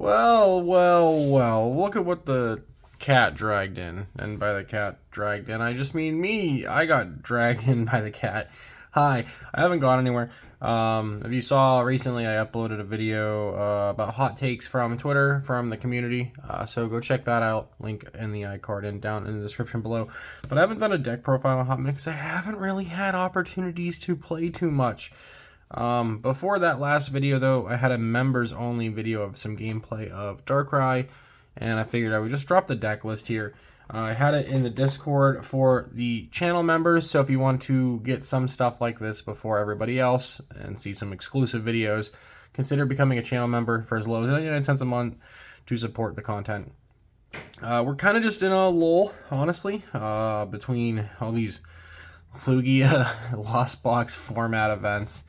Well, look at what the cat dragged in. And by the cat dragged in, I just mean me. I got dragged in by the cat. Hi, I haven't gone anywhere. If you saw recently, I uploaded a video about hot takes from Twitter, from the community. So go check that out. Link in the iCard and down in the description below. But I haven't done a deck profile on Hot Minute because I haven't really had opportunities to play too much. Before that last video though, I had a members only video of some gameplay of Darkrai, and I figured I would just drop the deck list here. I had it in the Discord for the channel members, so if you want to get some stuff like this before everybody else and see some exclusive videos, consider becoming a channel member for as low as 99 cents a month to support the content. We're kind of just in a lull, honestly, between all these Flugia Lost Box format events.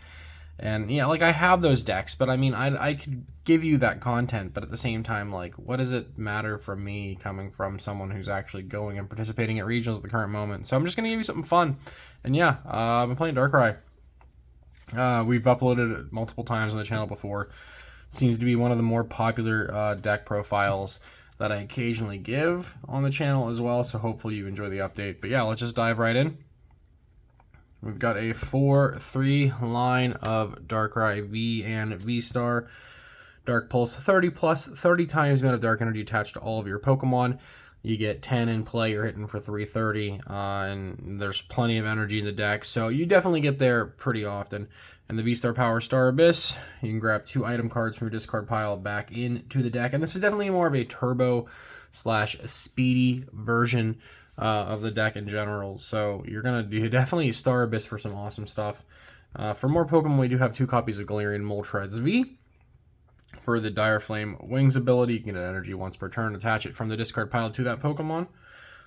And yeah, like I have those decks, but I mean, I could give you that content, but at the same time, like, what does it matter from me coming from someone who's actually going and participating at regionals at the current moment? So I'm just going to give you something fun. And yeah, I've been playing Darkrai. We've uploaded it multiple times on the channel before. Seems to be one of the more popular deck profiles that I occasionally give on the channel as well, so hopefully you enjoy the update. But yeah, let's just dive right in. We've got a 4-3 line of Darkrai V and VSTAR. Dark Pulse 30 plus 30 times the amount of Dark Energy attached to all of your Pokemon. You get 10 in play, you're hitting for 330, and there's plenty of energy in the deck, so you definitely get there pretty often. And the VSTAR Power Star Abyss, you can grab 2 item cards from your discard pile back into the deck, and this is definitely more of a turbo slash speedy version of the deck in general, so you're gonna do definitely Star Abyss for some awesome stuff. For more Pokemon, we do have 2 copies of Galarian Moltres V. For the Dire Flame Wings ability, you can get energy once per turn, attach it from the discard pile to that Pokemon.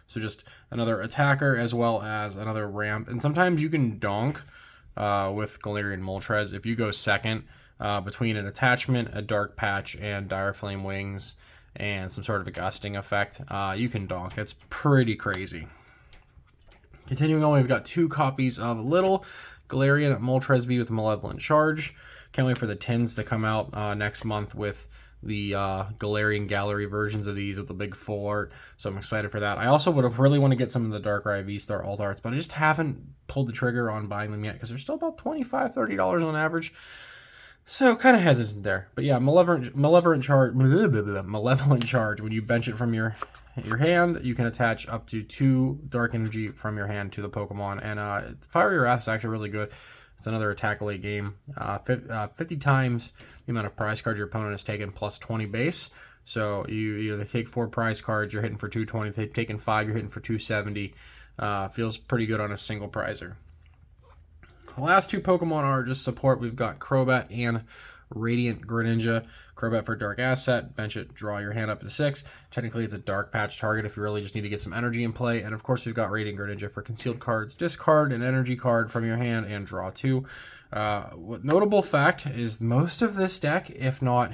So just another attacker as well as another ramp, and sometimes you can donk with Galarian Moltres if you go second between an attachment, a Dark Patch, and Dire Flame Wings, and some sort of a gusting effect. You can donk. It's pretty crazy. Continuing on, we've got 2 copies of Little Galarian Moltres V with Malevolent Charge. Can't wait for the tins to come out next month with the Galarian Gallery versions of these with the big full art, so I'm excited for that. I also would have really want to get some of the Darkrai VSTAR alt arts, but I just haven't pulled the trigger on buying them yet because they're still about $25-$30 on average. So kind of hesitant there, but yeah, malevolent charge. When you bench it from your hand, you can attach up to 2 dark energy from your hand to the Pokemon. And Fiery Wrath is actually really good. It's another attack late game. 50 times the amount of prize cards your opponent has taken plus 20 base. So they take 4 prize cards, you're hitting for 220. If they've taken 5, you're hitting for 270. Feels pretty good on a single prizer. The last 2 Pokemon are just support. We've got Crobat and Radiant Greninja. Crobat for Dark Asset, bench it, draw your hand up to 6. Technically, it's a Dark Patch target if you really just need to get some energy in play. And of course, we've got Radiant Greninja for concealed cards. Discard an energy card from your hand and draw 2. What notable fact is most of this deck, if not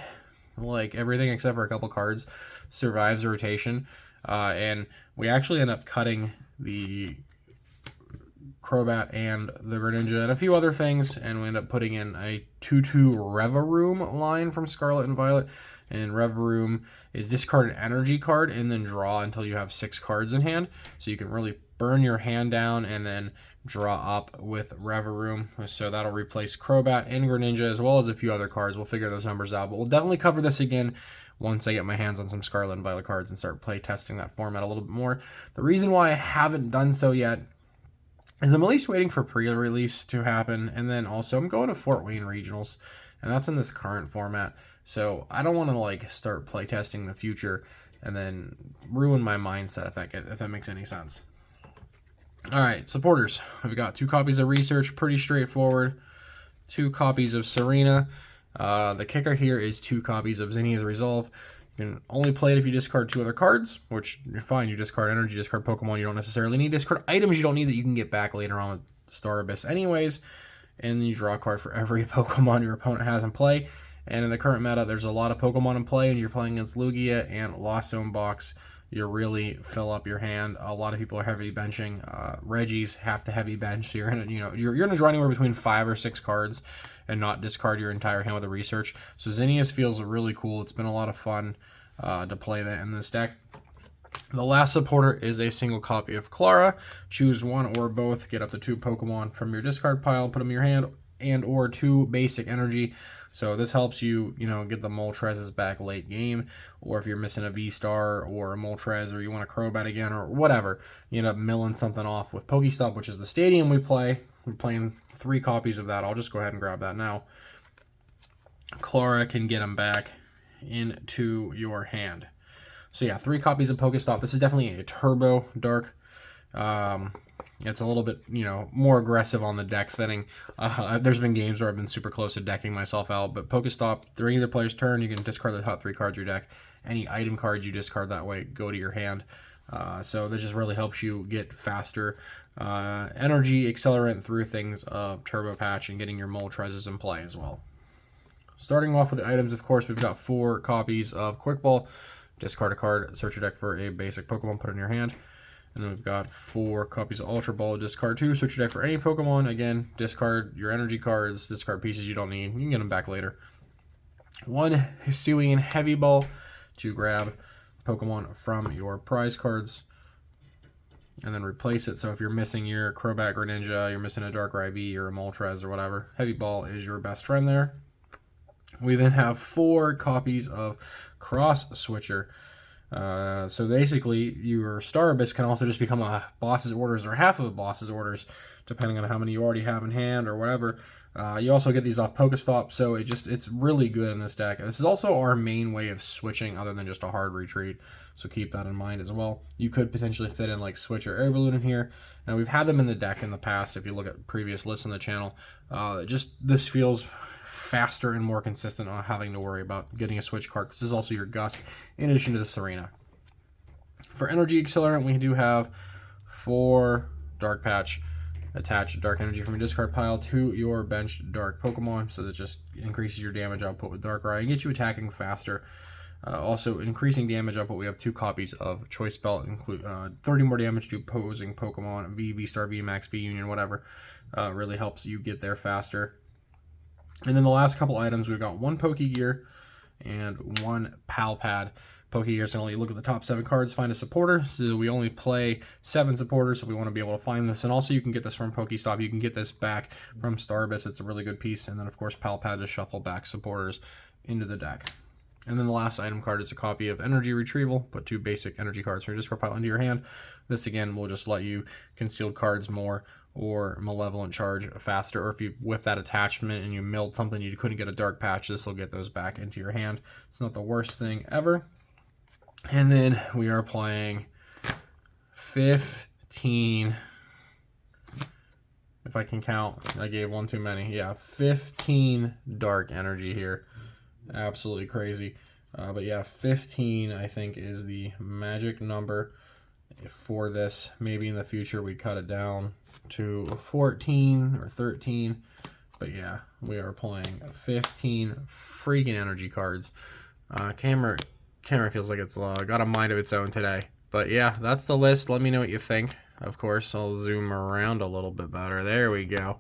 like everything except for a couple cards, survives rotation. And we actually end up cutting the Crobat and the Greninja and a few other things, and we end up putting in a 2/2 Revaroom line from Scarlet and Violet. And Revaroom is discard an energy card and then draw until you have 6 cards in hand, so you can really burn your hand down and then draw up with Revaroom. So that'll replace Crobat and Greninja as well as a few other cards. We'll figure those numbers out, but we'll definitely cover this again once I get my hands on some Scarlet and Violet cards and start play testing that format a little bit more. The reason why I haven't done so yet is I'm at least waiting for pre-release to happen, and then also I'm going to Fort Wayne Regionals, and that's in this current format, so I don't want to like start playtesting the future and then ruin my mindset if that makes any sense. Alright, supporters. We've got 2 copies of Research, pretty straightforward. 2 copies of Serena. The kicker here is 2 copies of Zinnia's Resolve. You can only play it if you discard 2 other cards, which you're fine. You discard energy, discard Pokemon you don't necessarily need. Discard items you don't need that you can get back later on with Star Abyss anyways. And then you draw a card for every Pokemon your opponent has in play. And in the current meta, there's a lot of Pokemon in play, and you're playing against Lugia and Lost Zone Box. you really fill up your hand. A lot of people are heavy benching. Reggies have to heavy bench, so you're gonna draw anywhere between 5 or 6 cards and not discard your entire hand with a research. So Zinnias feels really cool. It's been a lot of fun to play that in this deck. The last supporter is a single copy of Clara. Choose one or both. Get up to 2 Pokemon from your discard pile, put them in your hand, and or 2 basic energy. So this helps you, get the Moltres back late game, or if you're missing a V-Star or a Moltres, or you want a Crobat again, or whatever, you end up milling something off with Pokestop, which is the stadium we play. We're playing 3 copies of that. I'll just go ahead and grab that now. Clara can get them back into your hand. So yeah, 3 copies of Pokestop. This is definitely a turbo dark. It's a little bit, more aggressive on the deck thinning. There's been games where I've been super close to decking myself out, but Pokestop, during either player's turn, you can discard the top 3 cards of your deck. Any item cards you discard that way go to your hand. So that just really helps you get faster energy accelerant through things of Turbo Patch and getting your Moltres in play as well. Starting off with the items, of course, we've got 4 copies of Quick Ball. Discard a card, search your deck for a basic Pokemon, put it in your hand. And then we've got 4 copies of Ultra Ball. Discard 2, search your deck for any Pokemon. Again, discard your energy cards, discard pieces you don't need. You can get them back later. 1 Hisuian Heavy Ball to grab Pokemon from your prize cards and then replace it. So if you're missing your Crobat Greninja, you're missing a Darkrai V or a Moltres or whatever, Heavy Ball is your best friend there. We then have 4 copies of Cross Switcher. So basically, your Starbus can also just become a boss's orders or half of a boss's orders, depending on how many you already have in hand or whatever. You also get these off Pokestop, so it's really good in this deck. This is also our main way of switching other than just a hard retreat, so keep that in mind as well. You could potentially fit in like Switch or Air Balloon in here, and we've had them in the deck in the past if you look at previous lists on the channel. This feels faster and more consistent on having to worry about getting a switch card. This is also your Gust in addition to the Serena. For energy accelerant, we do have 4 Dark Patch. Attach dark energy from your discard pile to your benched dark Pokemon, so that just increases your damage output with Darkrai and gets you attacking faster. Also increasing damage output, we have 2 copies of Choice Belt, include 30 more damage to opposing Pokemon, V-Star, V-Max, V-Union, whatever. Really helps you get there faster. And then the last couple items, we've got 1 Pokegear and 1 Pal Pad. Pokegear is going to let you look at the top 7 cards, find a supporter. So we only play 7 supporters, so we want to be able to find this. And also you can get this from Pokestop. You can get this back from Starbus. It's a really good piece. And then, of course, Pal Pad to shuffle back supporters into the deck. And then the last item card is a copy of Energy Retrieval. Put 2 basic energy cards from your discard pile into your hand. This, again, will just let you concealed cards more or Malevolent Charge faster. Or if you whip that attachment and you milled something, you couldn't get a Dark Patch, this will get those back into your hand. It's not the worst thing ever. And then we are playing 15, if I can count, I gave 1 too many. Yeah, 15 dark energy here. Absolutely crazy. But yeah, 15 I think is the magic number for this. Maybe in the future we cut it down to 14 or 13. But yeah, we are playing 15 freaking energy cards. Camera feels like it's got a mind of its own today. But yeah, that's the list. Let me know what you think. Of course, I'll zoom around a little bit better. There we go.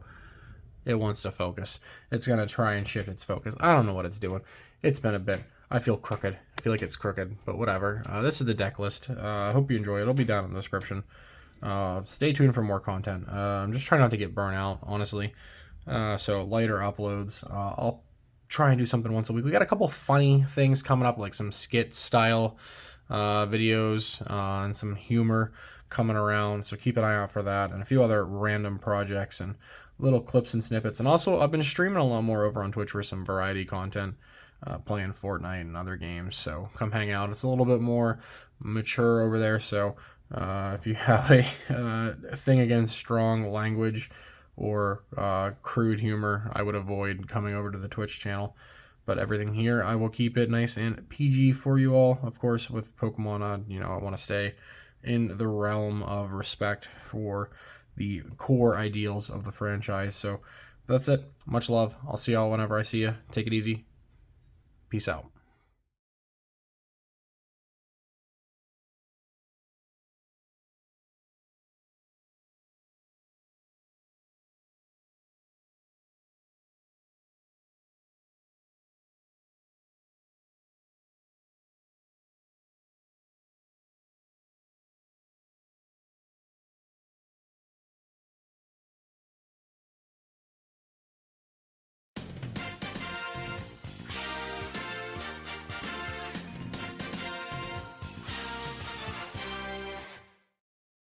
It wants to focus. It's going to try and shift its focus. I don't know what it's doing. It's been a bit. I feel crooked. I feel like it's crooked, but whatever. This is the deck list. I hope you enjoy it. It'll be down in the description. Stay tuned for more content. I'm just trying not to get burnt out, honestly. So lighter uploads. I'll try and do something once a week. We got a couple funny things coming up, like some skit style videos and some humor coming around, so keep an eye out for that, and a few other random projects and little clips and snippets. And also I've been streaming a lot more over on Twitch for some variety content, playing Fortnite and other games, so come hang out. It's a little bit more mature over there, so if you have a thing against strong language or crude humor, I would avoid coming over to the Twitch channel. But everything here, I will keep it nice and PG for you all. Of course, with Pokemon on, I want to stay in the realm of respect for the core ideals of the franchise. So that's it. Much love. I'll see y'all whenever I see you. Take it easy. Peace out.